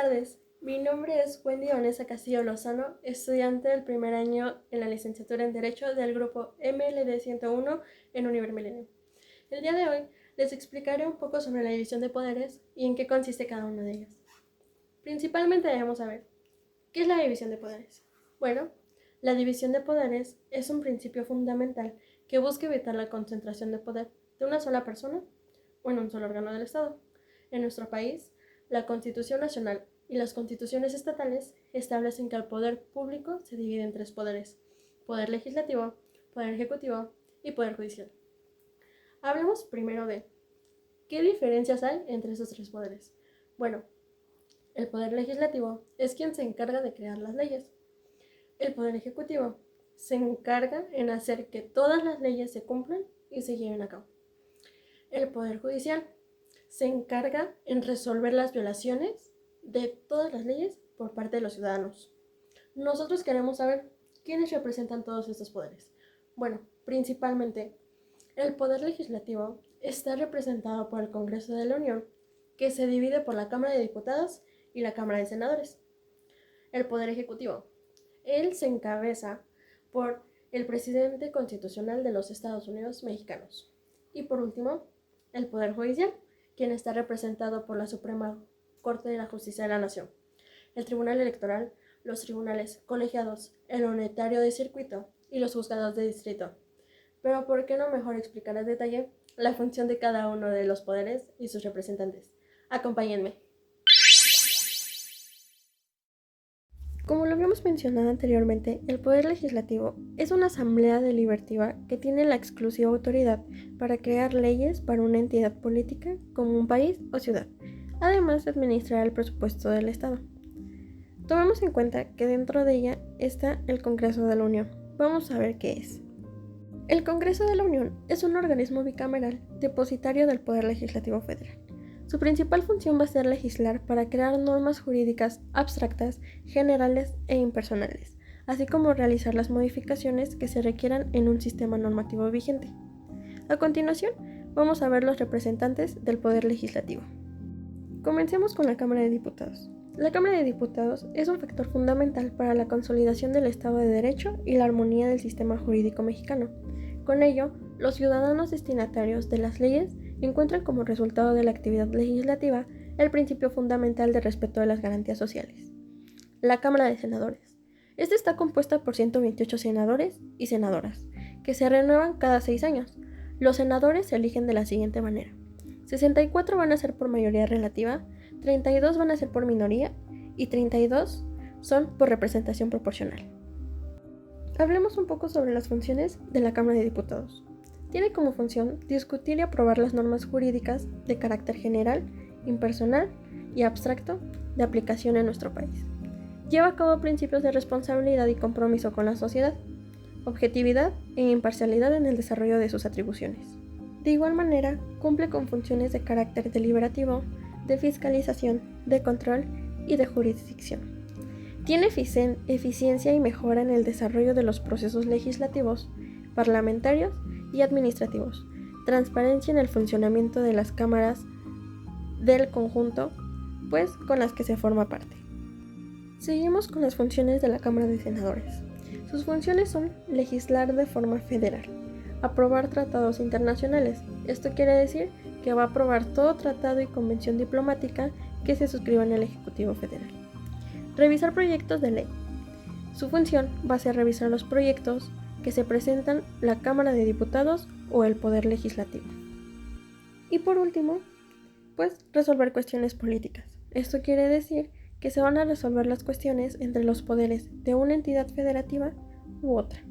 tardes, mi nombre es Wendy Vanessa Castillo Lozano, estudiante del primer año en la licenciatura en Derecho del grupo MLD 101 en Univermilenio. El día de hoy les explicaré un poco sobre la división de poderes y en qué consiste cada una de ellas. Principalmente debemos saber, ¿qué es la división de poderes? Bueno, la división de poderes es un principio fundamental que busca evitar la concentración de poder de una sola persona o en un solo órgano del Estado. En nuestro país, la Constitución Nacional y las constituciones estatales establecen que el poder público se divide en tres poderes: poder legislativo, poder ejecutivo y poder judicial. Hablemos primero de ¿qué diferencias hay entre esos tres poderes? Bueno, el poder legislativo es quien se encarga de crear las leyes. El poder ejecutivo se encarga en hacer que todas las leyes se cumplan y se lleven a cabo. El poder judicial se encarga en resolver las violaciones de todas las leyes por parte de los ciudadanos. Nosotros queremos saber quiénes representan todos estos poderes. Bueno, principalmente, el poder legislativo está representado por el Congreso de la Unión, que se divide por la Cámara de Diputados y la Cámara de Senadores. El poder ejecutivo, él se encabeza por el presidente constitucional de los Estados Unidos mexicanos. Y por último, el poder judicial, quien está representado por la Suprema Corte de la Justicia de la Nación, el Tribunal Electoral, los tribunales colegiados, el unitario de circuito y los juzgados de distrito. Pero ¿por qué no mejor explicar en detalle la función de cada uno de los poderes y sus representantes? Acompáñenme. Como lo habíamos mencionado anteriormente, el Poder Legislativo es una asamblea deliberativa que tiene la exclusiva autoridad para crear leyes para una entidad política como un país o ciudad, además de administrar el presupuesto del Estado. Tomemos en cuenta que dentro de ella está el Congreso de la Unión. Vamos a ver qué es. El Congreso de la Unión es un organismo bicameral depositario del Poder Legislativo Federal. Su principal función va a ser legislar para crear normas jurídicas abstractas, generales e impersonales, así como realizar las modificaciones que se requieran en un sistema normativo vigente. A continuación, vamos a ver los representantes del Poder Legislativo. Comencemos con la Cámara de Diputados. La Cámara de Diputados es un factor fundamental para la consolidación del Estado de Derecho y la armonía del sistema jurídico mexicano. Con ello, los ciudadanos destinatarios de las leyes encuentran como resultado de la actividad legislativa el principio fundamental de respeto de las garantías sociales. La Cámara de Senadores. Esta está compuesta por 128 senadores y senadoras, que se renuevan cada 6 años. Los senadores se eligen de la siguiente manera: 64 van a ser por mayoría relativa, 32 van a ser por minoría y 32 son por representación proporcional. Hablemos un poco sobre las funciones de la Cámara de Diputados. Tiene como función discutir y aprobar las normas jurídicas de carácter general, impersonal y abstracto de aplicación en nuestro país. Lleva a cabo principios de responsabilidad y compromiso con la sociedad, objetividad e imparcialidad en el desarrollo de sus atribuciones. De igual manera, cumple con funciones de carácter deliberativo, de fiscalización, de control y de jurisdicción. Tiene eficiencia y mejora en el desarrollo de los procesos legislativos, parlamentarios y administrativos, transparencia en el funcionamiento de las cámaras del conjunto, pues con las que se forma parte. Seguimos con las funciones de la Cámara de Senadores. Sus funciones son legislar de forma federal, aprobar tratados internacionales. Esto quiere decir que va a aprobar todo tratado y convención diplomática que se suscriba en el Ejecutivo Federal. Revisar proyectos de ley. Su función va a ser revisar los proyectos que se presentan la Cámara de Diputados o el Poder Legislativo. Y por último, pues resolver cuestiones políticas. Esto quiere decir que se van a resolver las cuestiones entre los poderes de una entidad federativa u otra.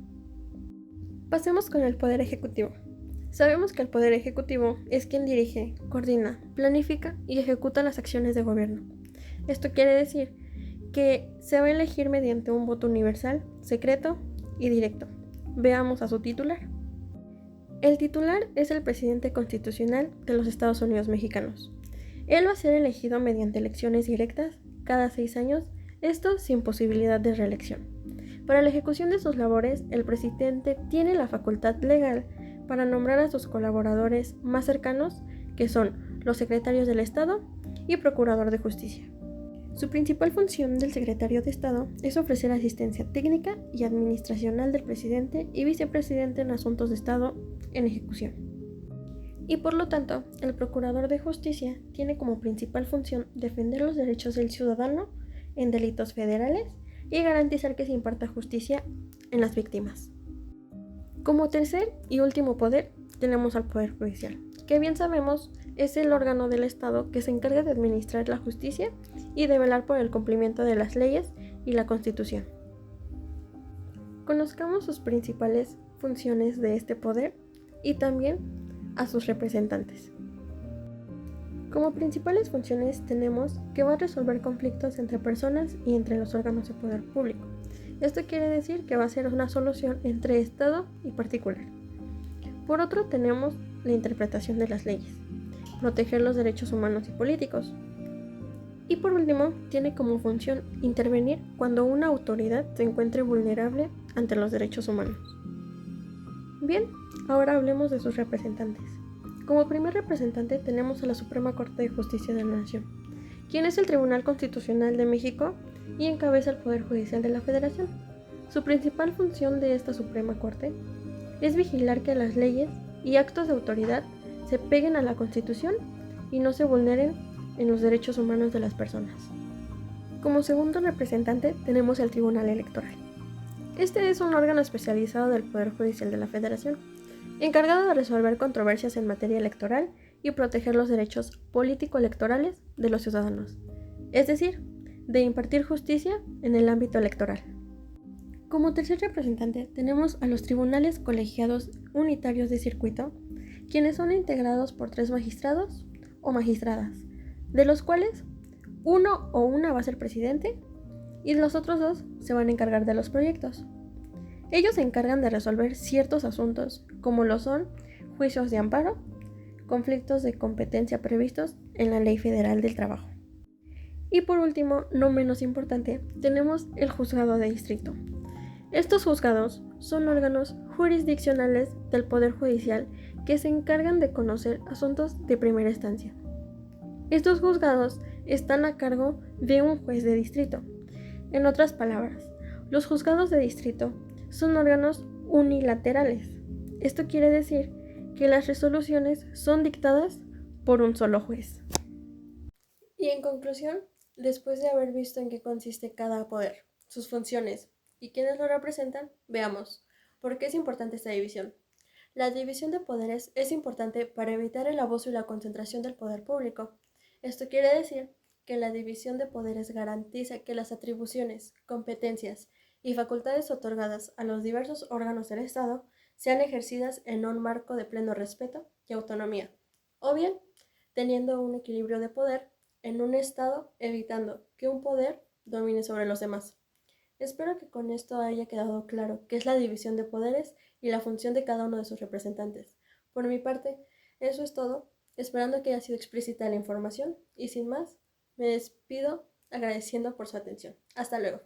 Pasemos con el Poder Ejecutivo. Sabemos que el Poder Ejecutivo es quien dirige, coordina, planifica y ejecuta las acciones de gobierno. Esto quiere decir que se va a elegir mediante un voto universal, secreto y directo. Veamos a su titular. El titular es el presidente constitucional de los Estados Unidos mexicanos. Él va a ser elegido mediante elecciones directas cada 6 años, esto sin posibilidad de reelección. Para la ejecución de sus labores, el presidente tiene la facultad legal para nombrar a sus colaboradores más cercanos, que son los secretarios del Estado y Procurador de Justicia. Su principal función del secretario de Estado es ofrecer asistencia técnica y administracional del presidente y vicepresidente en asuntos de Estado en ejecución. Y por lo tanto, el Procurador de Justicia tiene como principal función defender los derechos del ciudadano en delitos federales y garantizar que se imparta justicia en las víctimas. Como tercer y último poder, tenemos al Poder Judicial, que bien sabemos es el órgano del Estado que se encarga de administrar la justicia y de velar por el cumplimiento de las leyes y la Constitución. Conozcamos sus principales funciones de este poder y también a sus representantes. Como principales funciones tenemos que va a resolver conflictos entre personas y entre los órganos de poder público. Esto quiere decir que va a ser una solución entre Estado y particular. Por otro tenemos la interpretación de las leyes, proteger los derechos humanos y políticos. Y por último, tiene como función intervenir cuando una autoridad se encuentre vulnerable ante los derechos humanos. Bien, ahora hablemos de sus representantes. Como primer representante tenemos a la Suprema Corte de Justicia de la Nación, quien es el Tribunal Constitucional de México y encabeza el Poder Judicial de la Federación. Su principal función de esta Suprema Corte es vigilar que las leyes y actos de autoridad se peguen a la Constitución y no se vulneren en los derechos humanos de las personas. Como segundo representante tenemos el Tribunal Electoral. Este es un órgano especializado del Poder Judicial de la Federación, encargado de resolver controversias en materia electoral y proteger los derechos político-electorales de los ciudadanos, es decir, de impartir justicia en el ámbito electoral. Como tercer representante tenemos a los tribunales colegiados unitarios de circuito, quienes son integrados por 3 magistrados o magistradas, de los cuales uno o una va a ser presidente y los otros 2 se van a encargar de los proyectos. Ellos se encargan de resolver ciertos asuntos, como lo son juicios de amparo, conflictos de competencia previstos en la Ley Federal del Trabajo. Y por último, no menos importante, tenemos el juzgado de distrito. Estos juzgados son órganos jurisdiccionales del Poder Judicial que se encargan de conocer asuntos de primera instancia. Estos juzgados están a cargo de un juez de distrito. En otras palabras, los juzgados de distrito son órganos unilaterales. Esto quiere decir que las resoluciones son dictadas por un solo juez. Y en conclusión, después de haber visto en qué consiste cada poder, sus funciones y quiénes lo representan, veamos por qué es importante esta división. La división de poderes es importante para evitar el abuso y la concentración del poder público. Esto quiere decir que la división de poderes garantiza que las atribuciones, competencias y facultades otorgadas a los diversos órganos del Estado sean ejercidas en un marco de pleno respeto y autonomía, o bien teniendo un equilibrio de poder en un Estado, evitando que un poder domine sobre los demás. Espero que con esto haya quedado claro qué es la división de poderes y la función de cada uno de sus representantes. Por mi parte, eso es todo, esperando que haya sido explícita la información y sin más, me despido agradeciendo por su atención. Hasta luego.